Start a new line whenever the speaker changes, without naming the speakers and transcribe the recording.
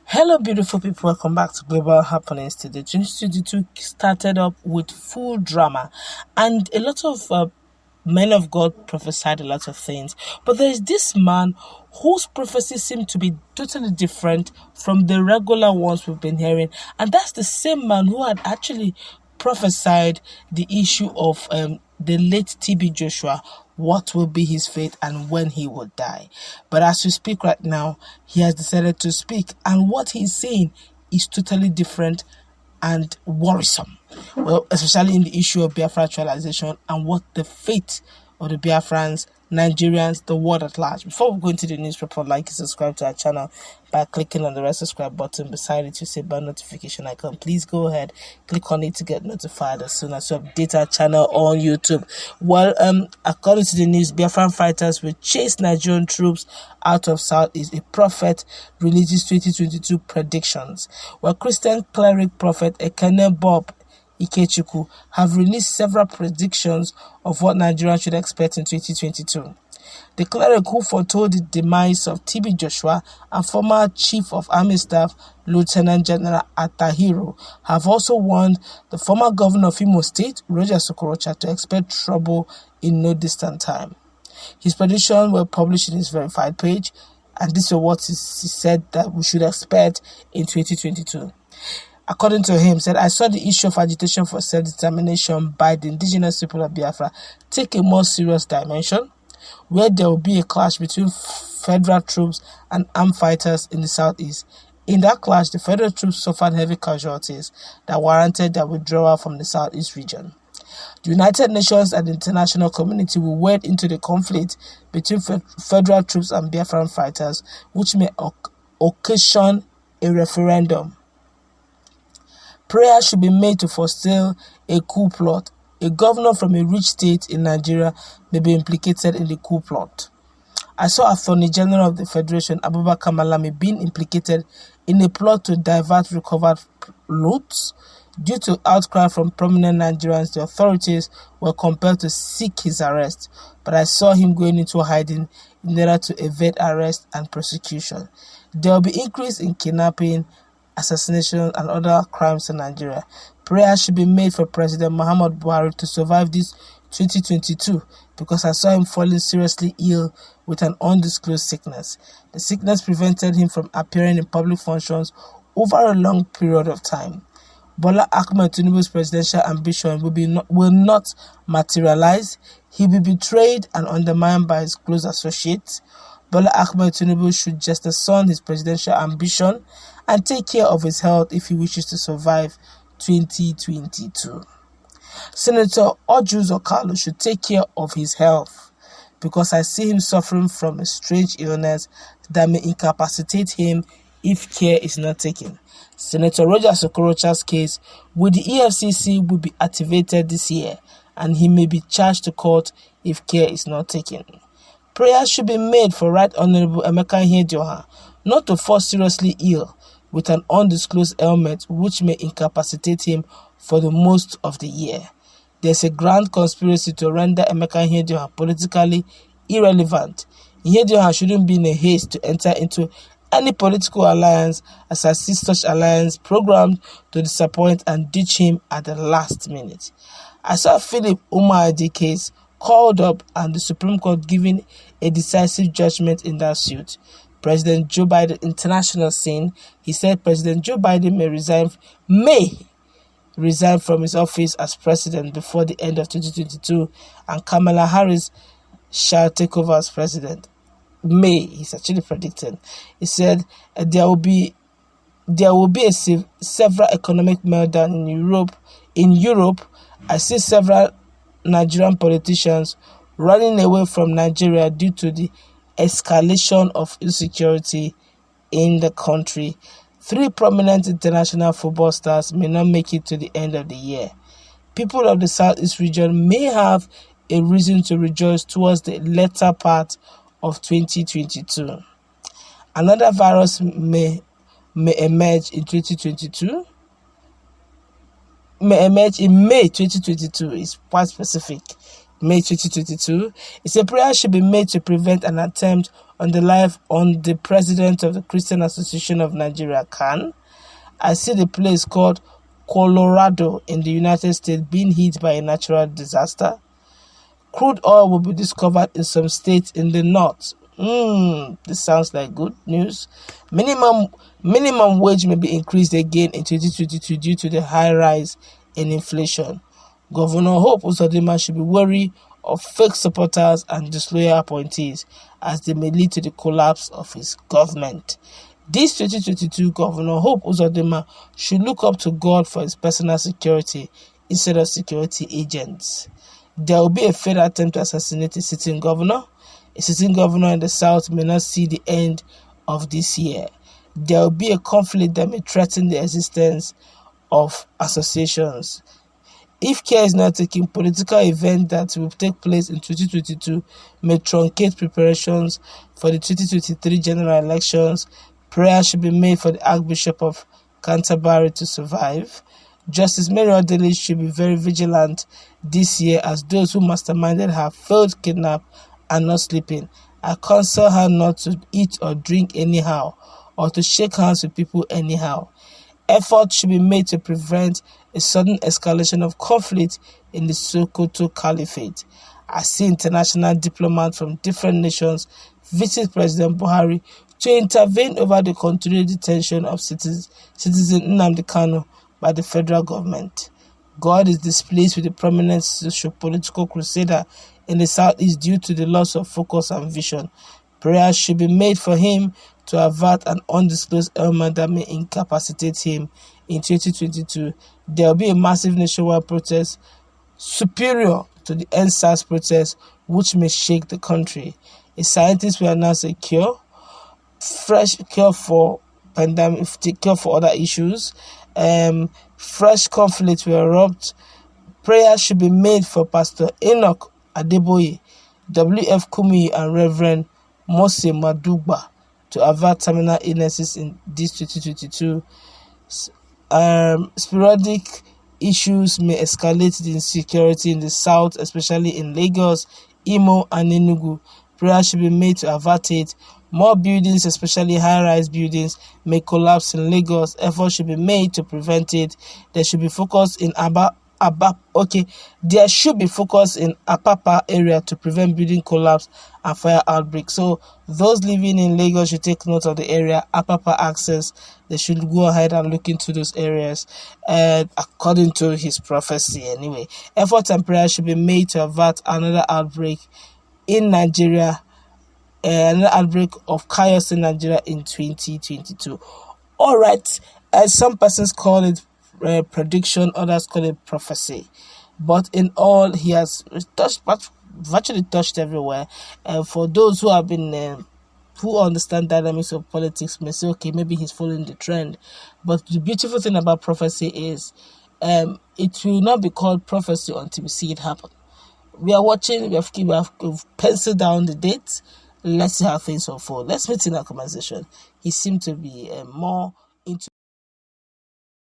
Hello, beautiful people. Welcome back to Global Happenings today. 2022 started up with full drama, and a lot of men of God prophesied a lot of things. But there is this man whose prophecies seem to be totally different from the regular ones we've been hearing, and that's the same man who had actually prophesied the issue of the late TB Joshua, what will be his fate and when he will die. But as we speak right now, he has decided to speak, and what he's saying is totally different and worrisome. Well, especially in the issue of Biafra actualization and what the fate of the Biafrans, Nigerians, the world at large. Before we go into the newspaper, like and subscribe to our channel by clicking on the red subscribe button beside it. You see bell notification icon. Please go ahead, click on it to get notified as soon as we update our channel on YouTube. Well, according to the news, Biafran fighters will chase Nigerian troops out of Southeast. A prophet releases 2022 predictions. Well, Christian cleric prophet Ekene Bob Ikechukwu have released several predictions of what Nigerians should expect in 2022. The cleric who foretold the demise of TB Joshua and former Chief of Army Staff Lieutenant General Atahiro have also warned the former governor of Imo State, Rochas Okorocha, to expect trouble in no distant time. His predictions were published in his verified page, and this is what he said that we should expect in 2022. According to him, said, I saw the issue of agitation for self-determination by the indigenous people of Biafra take a more serious dimension, where there will be a clash between federal troops and armed fighters in the southeast. In that clash, the federal troops suffered heavy casualties that warranted their withdrawal from the southeast region. The United Nations and the international community will wade into the conflict between federal troops and Biafran fighters, which may occasion a referendum. Prayer should be made to forestall a coup plot. A governor from a rich state in Nigeria may be implicated in the coup plot. I saw Attorney General of the Federation, Abubakar Malami, being implicated in a plot to divert recovered loot. Due to outcry from prominent Nigerians, the authorities were compelled to seek his arrest, but I saw him going into hiding in order to evade arrest and prosecution. There will be increase in kidnapping, assassination and other crimes in Nigeria. Prayer should be made for President Muhammad Buhari to survive this 2022 because I saw him falling seriously ill with an undisclosed sickness. The sickness prevented him from appearing in public functions over a long period of time. Bola Ahmed Tinubu's presidential ambition will not materialize. He will be betrayed and undermined by his close associates. Bola Ahmed Tinubu should jettison his presidential ambition and take care of his health if he wishes to survive 2022. Senator Ojus Okalu should take care of his health because I see him suffering from a strange illness that may incapacitate him if care is not taken. Senator Rochas Okorocha's case with the EFCC will be activated this year and he may be charged to court if care is not taken. Prayers should be made for Right Honorable Emeka Ihedioha not to fall seriously ill with an undisclosed ailment which may incapacitate him for the most of the year. There's a grand conspiracy to render Emeka Ihedioha politically irrelevant. Ihedioha shouldn't be in a haste to enter into any political alliance, as I see such alliance programmed to disappoint and ditch him at the last minute. I saw Philip Umaadi case called up and the Supreme Court giving a decisive judgment in that suit. President Joe Biden international scene, he said President Joe Biden may resign from his office as president before the end of 2022 and Kamala Harris shall take over as president. He's actually predicting. He said there will be a several economic meltdown in Europe. I see several Nigerian politicians running away from Nigeria due to the escalation of insecurity in the country. 3 prominent international football stars may not make it to the end of the year. People of the Southeast region may have a reason to rejoice towards the latter part of 2022. Another virus may emerge in 2022. May emerge in May 2022 is quite specific. May 2022. It said prayer should be made to prevent an attempt on the life on the president of the Christian Association of Nigeria, CAN. I see the place called Colorado in the United States being hit by a natural disaster. Crude oil will be discovered in some states in the north. This sounds like good news. Minimum wage may be increased again in 2022 due to the high rise in inflation. Governor Hope Uzodinma should be wary of fake supporters and disloyal appointees as they may lead to the collapse of his government. This 2022, Governor Hope Uzodinma should look up to God for his personal security instead of security agents. There will be a failed attempt to assassinate a sitting governor. A sitting governor in the south may not see the end of this year. There will be a conflict that may threaten the existence of associations. If care is not taken, political events that will take place in 2022 may truncate preparations for the 2023 general elections. Prayer should be made for the Archbishop of Canterbury to survive. Justice Mary Odele should be very vigilant this year as those who masterminded her failed kidnap are not sleeping. I counsel her not to eat or drink anyhow or to shake hands with people anyhow. Effort should be made to prevent a sudden escalation of conflict in the Sokoto Caliphate. I see international diplomats from different nations visit President Buhari to intervene over the continued detention of citizen Nnamdi Kanu by the federal government. God is displeased with the prominent socio-political crusader in the southeast due to the loss of focus and vision. Prayers should be made for him to avert an undisclosed ailment that may incapacitate him in 2022. There will be a massive nationwide protest superior to the NSAS protest, which may shake the country. A scientist will announce a cure, fresh cure for pandemic, cure for other issues. Fresh conflict will erupt. Prayer should be made for Pastor Enoch Adeboye, W.F. Kumuyi, and Reverend Mose Madugba to avert terminal illnesses in this 2022. Sporadic issues may escalate the insecurity in the south, especially in Lagos, Imo, and Enugu. Prayer should be made to avert it. More buildings, especially high-rise buildings, may collapse in Lagos. Effort should be made to prevent it. There should be focus in There should be focus in Apapa area to prevent building collapse and fire outbreak. So those living in Lagos should take note of the area Apapa access. They should go ahead and look into those areas, according to his prophecy. Anyway, effort and prayer should be made to avert another outbreak in Nigeria. Another outbreak of chaos in Nigeria in 2022. All right, some persons call it prediction, others call it prophecy, but in all, he has virtually touched everywhere. And for those who have been who understand dynamics of politics may say, okay, maybe he's following the trend. But the beautiful thing about prophecy is it will not be called prophecy until we see it happen. We are watching, we have penciled down the dates. Let's see how things unfold. Let's meet in our conversation. He seemed to be more into